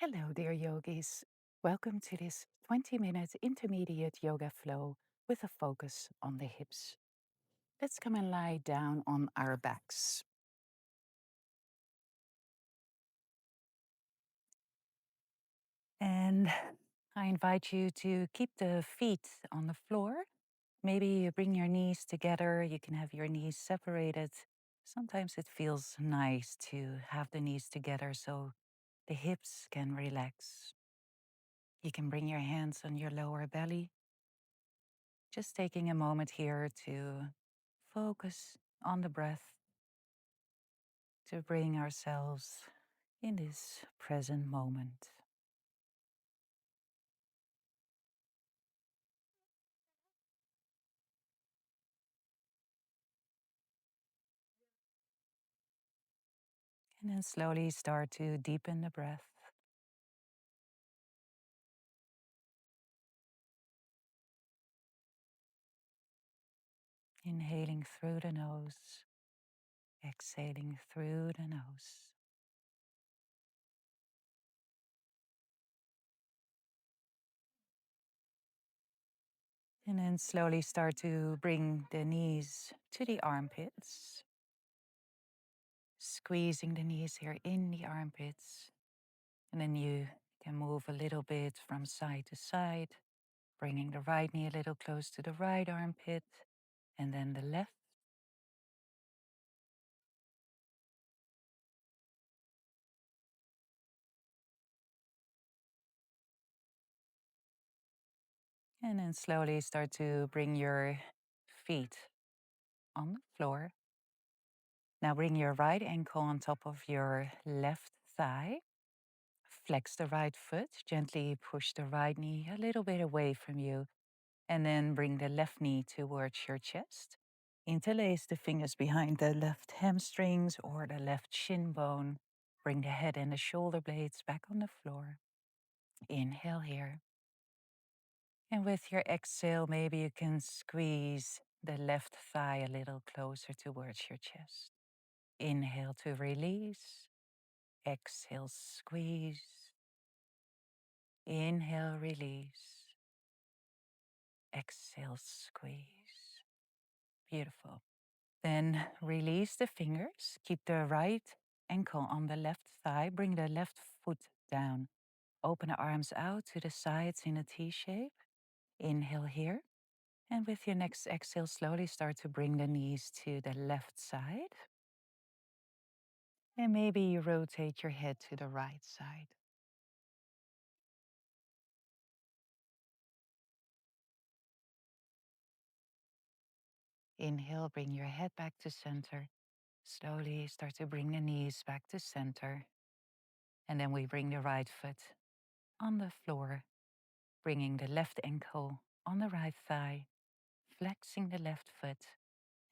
Hello, dear yogis. Welcome to this 20-minute intermediate yoga flow with a focus on the hips. Let's come and lie down on our backs. And I invite you to keep the feet on the floor. Maybe you bring your knees together. You can have your knees separated. Sometimes it feels nice to have the knees together so the hips can relax. You can bring your hands on your lower belly. Just taking a moment here to focus on the breath, to bring ourselves in this present moment. And then slowly start to deepen the breath, inhaling through the nose, exhaling through the nose. And then slowly start to bring the knees to the armpits, squeezing the knees here in the armpits. And then you can move a little bit from side to side, bringing the right knee a little close to the right armpit, and then the left. And then slowly start to bring your feet on the floor. Now bring your right ankle on top of your left thigh. Flex the right foot, gently push the right knee a little bit away from you, and then bring the left knee towards your chest. Interlace the fingers behind the left hamstrings or the left shin bone. Bring the head and the shoulder blades back on the floor. Inhale here. And with your exhale, maybe you can squeeze the left thigh a little closer towards your chest. Inhale to release. Exhale, squeeze. Inhale, release. Exhale, squeeze. Beautiful. Then release the fingers. Keep the right ankle on the left thigh. Bring the left foot down. Open the arms out to the sides in a T shape. Inhale here. And with your next exhale, slowly start to bring the knees to the left side. And maybe you rotate your head to the right side. Inhale, bring your head back to center. Slowly start to bring the knees back to center. And then we bring the right foot on the floor, bringing the left ankle on the right thigh, flexing the left foot,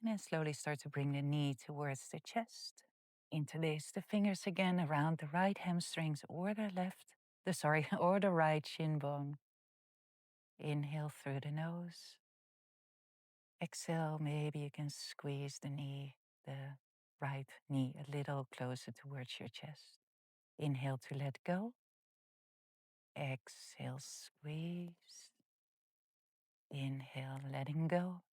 and then slowly start to bring the knee towards the chest. Interlace the fingers again around the right hamstrings or or the right shin bone. Inhale through the nose. Exhale, maybe you can squeeze the right knee a little closer towards your chest. Inhale to let go. Exhale, squeeze. Inhale, letting go.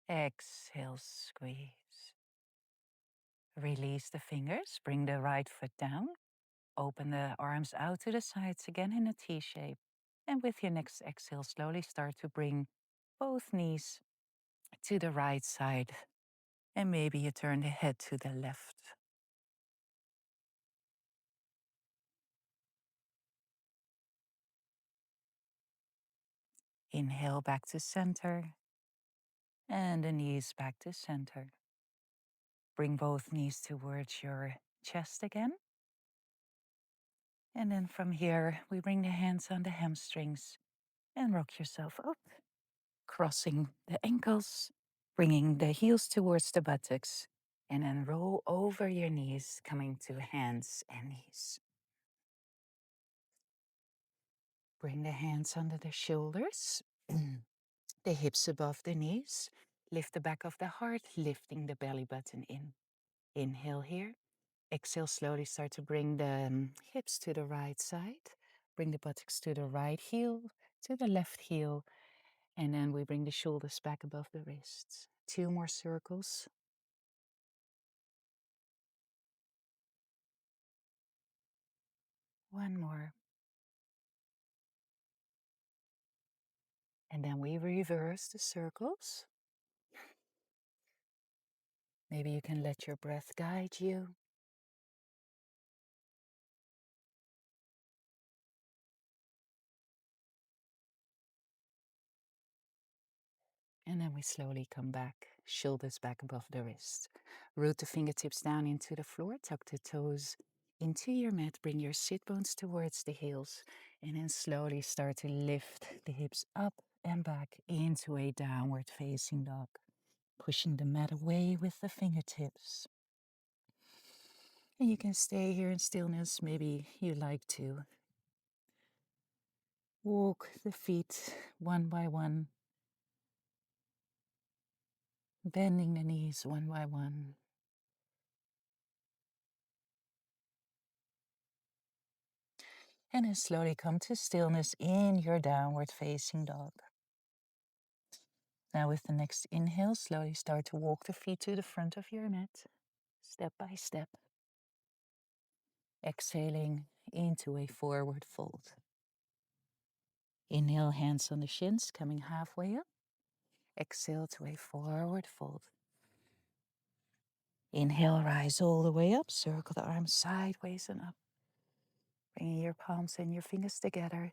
Exhale, squeeze. Release the fingers, bring the right foot down. Open the arms out to the sides again in a T shape. And with your next exhale, slowly start to bring both knees to the right side. And maybe you turn the head to the left. Inhale back to center. And the knees back to center. Bring both knees towards your chest again. And then from here, we bring the hands on the hamstrings and rock yourself up, crossing the ankles, bringing the heels towards the buttocks, and then roll over your knees, coming to hands and knees. Bring the hands under the shoulders, the hips above the knees. Lift the back of the heart, lifting the belly button in. Inhale here. Exhale, slowly start to bring the hips to the right side. Bring the buttocks to the right heel, to the left heel. And then we bring the shoulders back above the wrists. 2 more circles. One more. And then we reverse the circles. Maybe you can let your breath guide you. And then we slowly come back, shoulders back above the wrist. Root the fingertips down into the floor, tuck the toes into your mat, bring your sit bones towards the heels, and then slowly start to lift the hips up and back into a downward facing dog. Pushing the mat away with the fingertips. And you can stay here in stillness. Maybe you like to walk the feet one by one, bending the knees one by one. And then slowly come to stillness in your downward facing dog. Now with the next inhale, slowly start to walk the feet to the front of your mat, step by step. Exhaling into a forward fold. Inhale, hands on the shins, coming halfway up. Exhale to a forward fold. Inhale, rise all the way up, circle the arms sideways and up. Bringing your palms and your fingers together.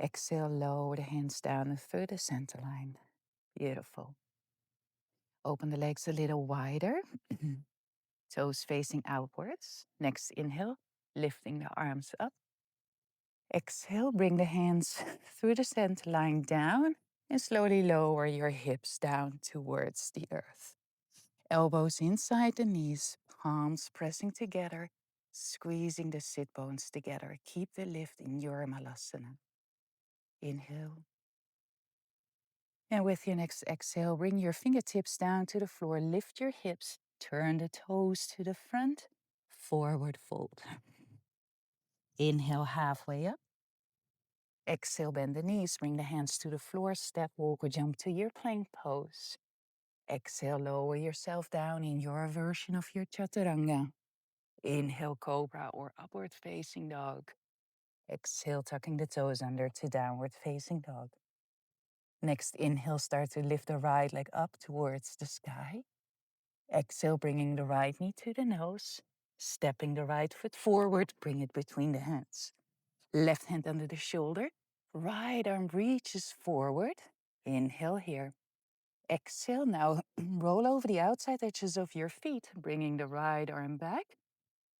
Exhale, lower the hands down through the center line. Beautiful. Open the legs a little wider. Toes facing outwards. Next inhale, lifting the arms up. Exhale, bring the hands through the center line down and slowly lower your hips down towards the earth. Elbows inside the knees, palms pressing together, squeezing the sit bones together. Keep the lift in your malasana. Inhale. And with your next exhale, bring your fingertips down to the floor. Lift your hips, turn the toes to the front, forward fold. Inhale, halfway up. Exhale, bend the knees, bring the hands to the floor, step, walk, or jump to your plank pose. Exhale, lower yourself down in your version of your chaturanga. Inhale, cobra or upward facing dog. Exhale, tucking the toes under to downward facing dog. Next inhale, start to lift the right leg up towards the sky. Exhale, bringing the right knee to the nose. Stepping the right foot forward, bring it between the hands. Left hand under the shoulder. Right arm reaches forward. Inhale here. Exhale now, roll over the outside edges of your feet, bringing the right arm back.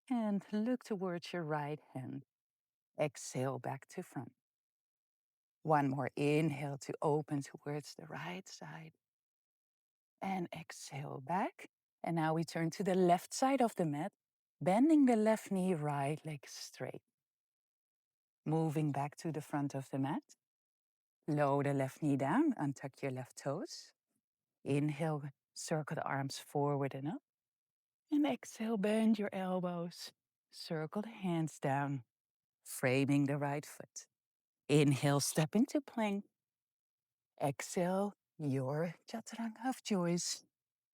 And look towards your right hand. Exhale back to front. One more inhale to open towards the right side. And exhale back. And now we turn to the left side of the mat, bending the left knee, right leg straight. Moving back to the front of the mat. Lower the left knee down, untuck your left toes. Inhale, circle the arms forward and up. And exhale, bend your elbows. Circle the hands down, framing the right foot. Inhale, step into plank. Exhale, your chaturanga of choice.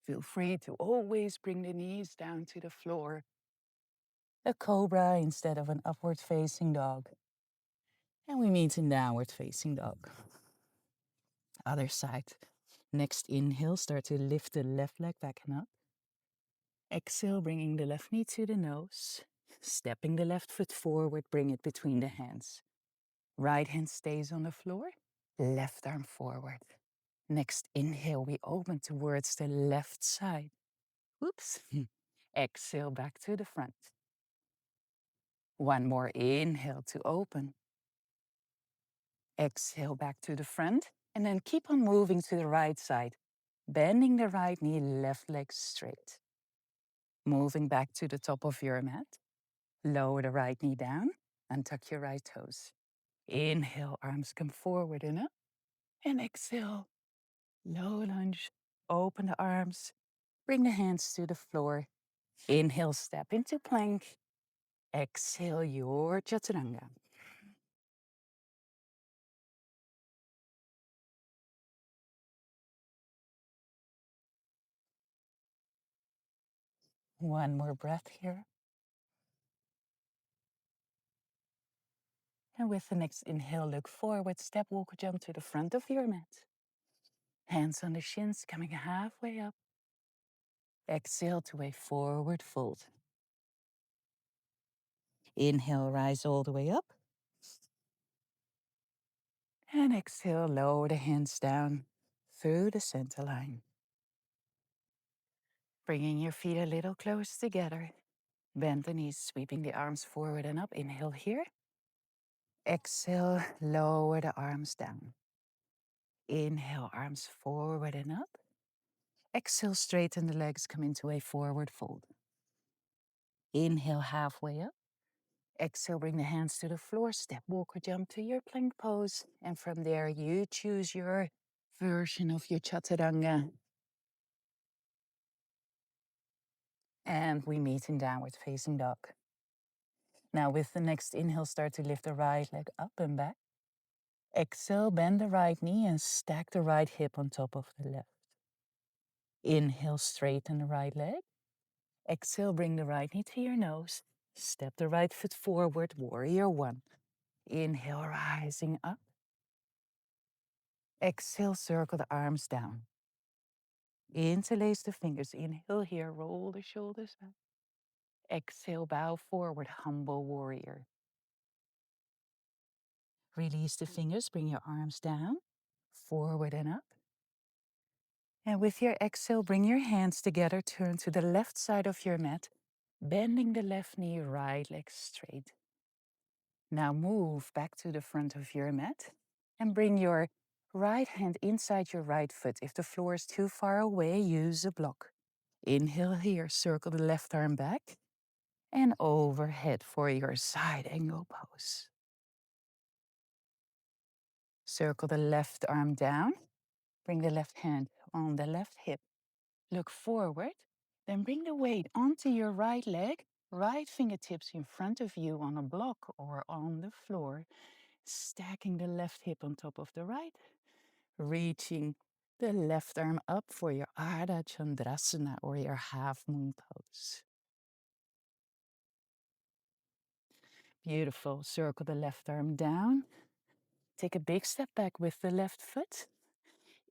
Feel free to always bring the knees down to the floor. A cobra instead of an upward facing dog. And we meet in downward facing dog. Other side. Next inhale, start to lift the left leg back and up. Exhale, bringing the left knee to the nose. Stepping the left foot forward, bring it between the hands. Right hand stays on the floor, left arm forward. Next inhale, we open towards the left side. Oops. Exhale back to the front. One more inhale to open. Exhale back to the front, and then keep on moving to the right side, bending the right knee, left leg straight. Moving back to the top of your mat. Lower the right knee down and tuck your right toes. Inhale, arms come forward and up. And exhale, low lunge, open the arms, bring the hands to the floor. Inhale, step into plank. Exhale, your chaturanga. One more breath here. And with the next inhale, look forward, step, walk, or jump to the front of your mat. Hands on the shins, coming halfway up. Exhale to a forward fold. Inhale, rise all the way up. And exhale, lower the hands down through the center line. Bringing your feet a little close together. Bend the knees, sweeping the arms forward and up. Inhale here. Exhale, lower the arms down. Inhale, arms forward and up. Exhale, straighten the legs, come into a forward fold. Inhale, halfway up. Exhale, bring the hands to the floor. Step, walk, or jump to your plank pose. And from there, you choose your version of your chaturanga. And we meet in downward facing dog. Now with the next inhale, start to lift the right leg up and back. Exhale, bend the right knee and stack the right hip on top of the left. Inhale, straighten the right leg. Exhale, bring the right knee to your nose. Step the right foot forward, warrior one. Inhale, rising up. Exhale, circle the arms down. Interlace the fingers. Inhale here, roll the shoulders back. Exhale, bow forward, humble warrior. Release the fingers, bring your arms down, forward and up. And with your exhale, bring your hands together, turn to the left side of your mat, bending the left knee, right leg straight. Now move back to the front of your mat and bring your right hand inside your right foot. If the floor is too far away, use a block. Inhale here, circle the left arm back and overhead for your side angle pose. Circle the left arm down, bring the left hand on the left hip. Look forward, then bring the weight onto your right leg, right fingertips in front of you on a block or on the floor, stacking the left hip on top of the right, reaching the left arm up for your Ardha Chandrasana or your half moon pose. Beautiful. Circle the left arm down. Take a big step back with the left foot.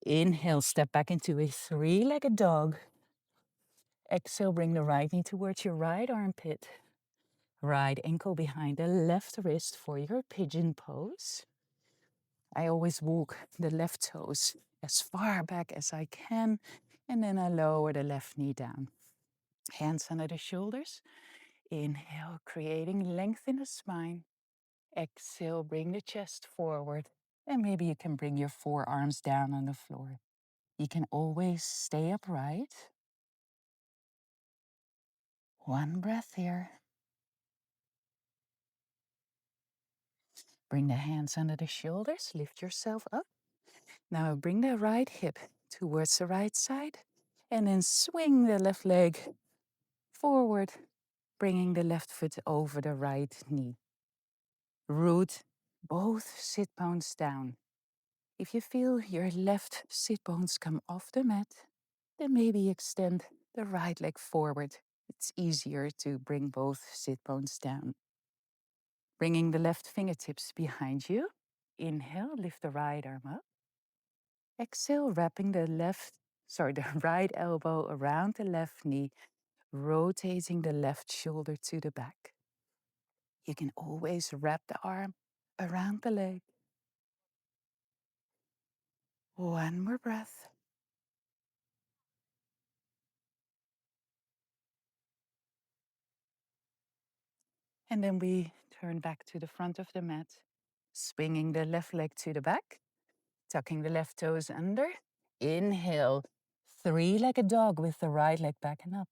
Inhale, step back into a three-legged dog. Exhale, bring the right knee towards your right armpit. Right ankle behind the left wrist for your pigeon pose. I always walk the left toes as far back as I can, and then I lower the left knee down. Hands under the shoulders. Inhale, creating length in the spine. Exhale, bring the chest forward, and maybe you can bring your forearms down on the floor. You can always stay upright. One breath here. Bring the hands under the shoulders, lift yourself up. Now bring the right hip towards the right side and then swing the left leg forward, bringing the left foot over the right knee. Root both sit bones down. If you feel your left sit bones come off the mat, then maybe extend the right leg forward. It's easier to bring both sit bones down. Bringing the left fingertips behind you. Inhale, lift the right arm up. Exhale, wrapping the the right elbow around the left knee, rotating the left shoulder to the back. You can always wrap the arm around the leg. One more breath. And then we turn back to the front of the mat, swinging the left leg to the back, tucking the left toes under. Inhale, three-legged dog with the right leg back and up.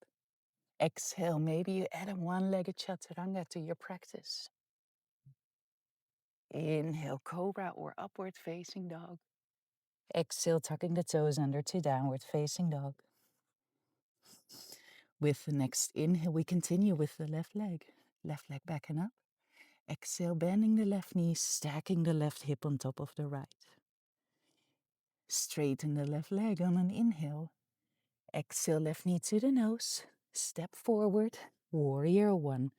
Exhale, maybe you add a one-legged chaturanga to your practice. Inhale, cobra or upward facing dog. Exhale, tucking the toes under to downward facing dog. With the next inhale, we continue with the left leg back and up. Exhale, bending the left knee, stacking the left hip on top of the right. Straighten the left leg on an inhale. Exhale, left knee to the nose. Step forward, warrior one.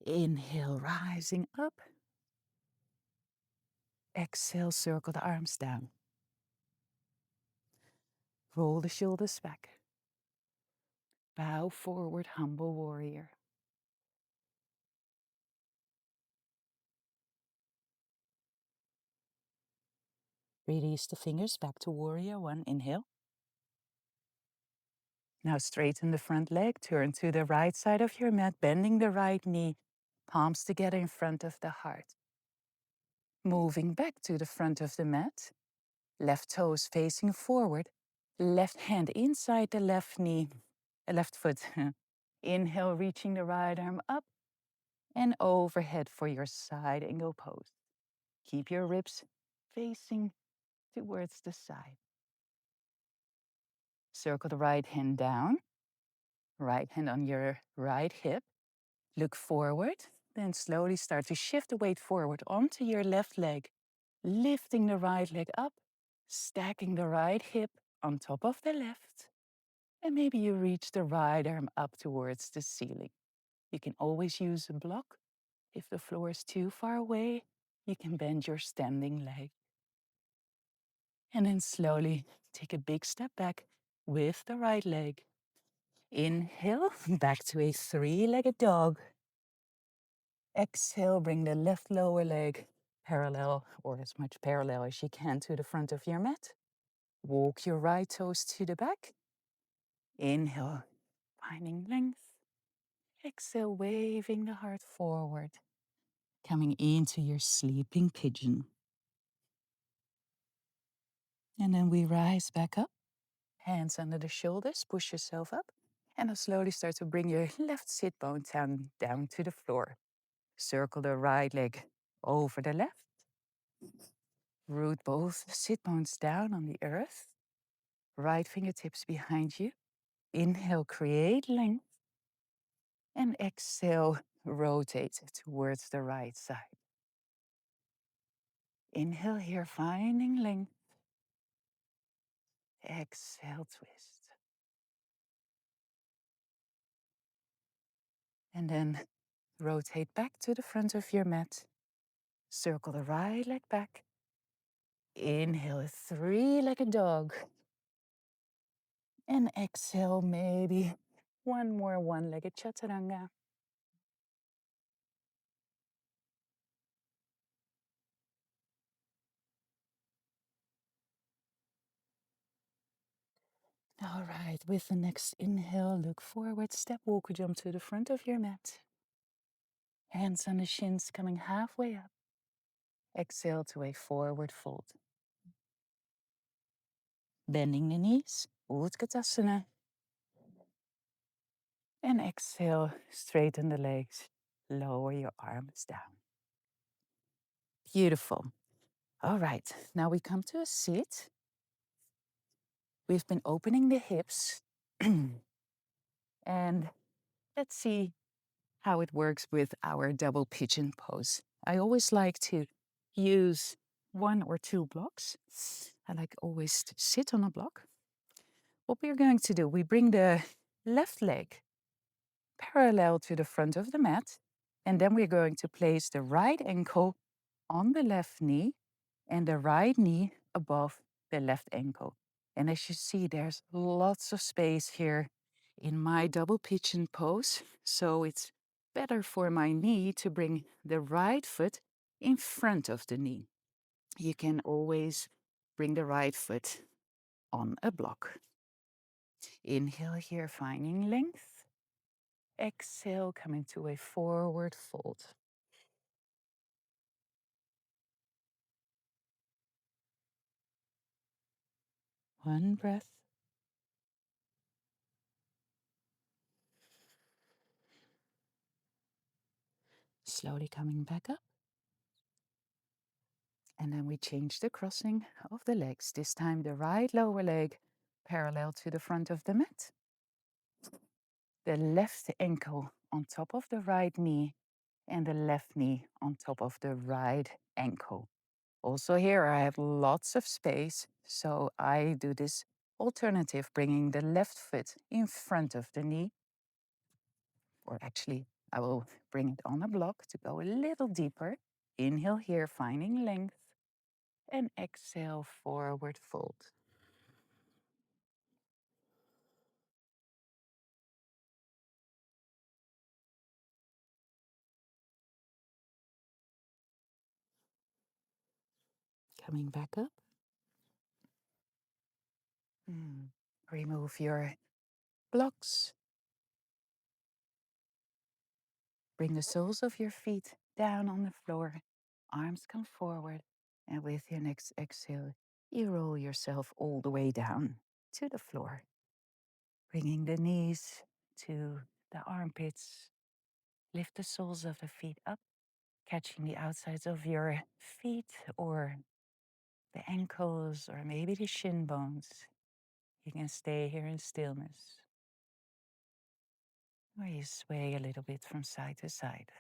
Inhale, rising up. Exhale, circle the arms down. Roll the shoulders back. Bow forward, humble warrior. Release the fingers back to warrior one. Inhale. Now straighten the front leg. Turn to the right side of your mat, bending the right knee. Palms together in front of the heart. Moving back to the front of the mat. Left toes facing forward. Left hand inside the left knee. Left foot. Inhale, reaching the right arm up and overhead for your side angle pose. Keep your ribs facing towards the side. Circle the right hand down. Right hand on your right hip. Look forward. Then slowly start to shift the weight forward onto your left leg. Lifting the right leg up. Stacking the right hip on top of the left. And maybe you reach the right arm up towards the ceiling. You can always use a block. If the floor is too far away, you can bend your standing leg. And then slowly take a big step back with the right leg. Inhale, back to a three-legged dog. Exhale, bring the left lower leg parallel, or as much parallel as you can, to the front of your mat. Walk your right toes to the back. Inhale, finding length. Exhale, waving the heart forward. Coming into your sleeping pigeon. And then we rise back up. Hands under the shoulders, push yourself up. And then slowly start to bring your left sit bone down to the floor. Circle the right leg over the left. Root both sit bones down on the earth. Right fingertips behind you. Inhale, create length. And exhale, rotate towards the right side. Inhale here, finding length. Exhale, twist. And then rotate back to the front of your mat. Circle the right leg back. Inhale, a three-legged dog. And exhale, maybe one more one-legged chaturanga. All right, with the next inhale, look forward, step walker jump to the front of your mat. Hands on the shins coming halfway up. Exhale to a forward fold. Bending the knees, Utkatasana. And exhale, straighten the legs, lower your arms down. Beautiful. All right, now we come to a sit. We've been opening the hips. And let's see how it works with our double pigeon pose. I always like to use one or two blocks. I like always to sit on a block. What we're going to do, we bring the left leg parallel to the front of the mat, and then we're going to place the right ankle on the left knee and the right knee above the left ankle. And as you see, there's lots of space here in my double pigeon pose, so it's better for my knee to bring the right foot in front of the knee. You can always bring the right foot on a block. Inhale here, finding length. Exhale, coming to a forward fold. One breath. Slowly coming back up. And then we change the crossing of the legs. This time the right lower leg parallel to the front of the mat. the left ankle on top of the right knee and the left knee on top of the right ankle. Also here I have lots of space, so I do this alternative, bringing the left foot in front of the knee. Or actually, I will bring it on a block to go a little deeper. Inhale here, finding length. And exhale, forward fold. Coming back up. Remove your blocks. Bring the soles of your feet down on the floor. Arms come forward. And with your next exhale, you roll yourself all the way down to the floor. Bringing the knees to the armpits. Lift the soles of the feet up, catching the outsides of your feet or the ankles or maybe the shin bones. You can stay here in stillness, or you sway a little bit from side to side.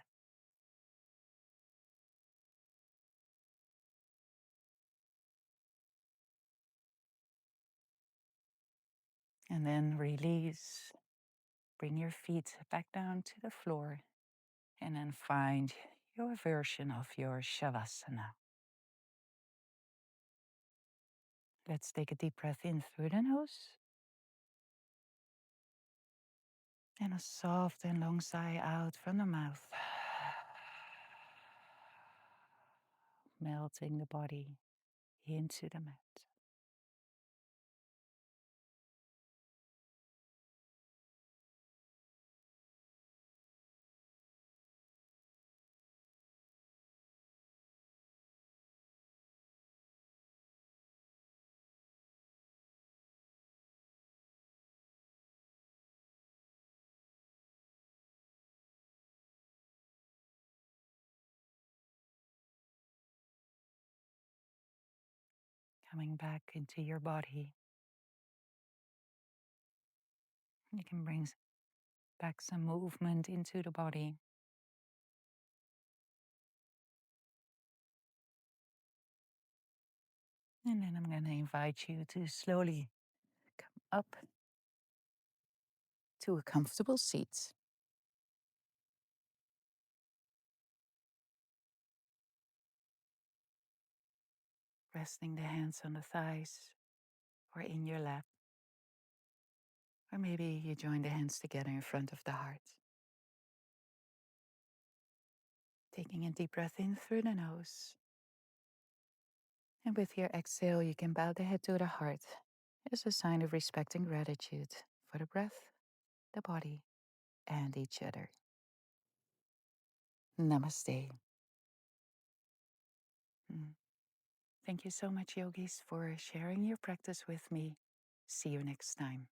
And then release. Bring your feet back down to the floor and then find your version of your Shavasana. Let's take a deep breath in through the nose and a soft and long sigh out from the mouth. Melting the body into the mat. Coming back into your body. You can bring back some movement into the body. And then I'm going to invite you to slowly come up to a comfortable seat. Resting the hands on the thighs or in your lap. Or maybe you join the hands together in front of the heart. Taking a deep breath in through the nose. And with your exhale, you can bow the head to the heart as a sign of respect and gratitude for the breath, the body, and each other. Namaste. Mm. Thank you so much, yogis, for sharing your practice with me. See you next time.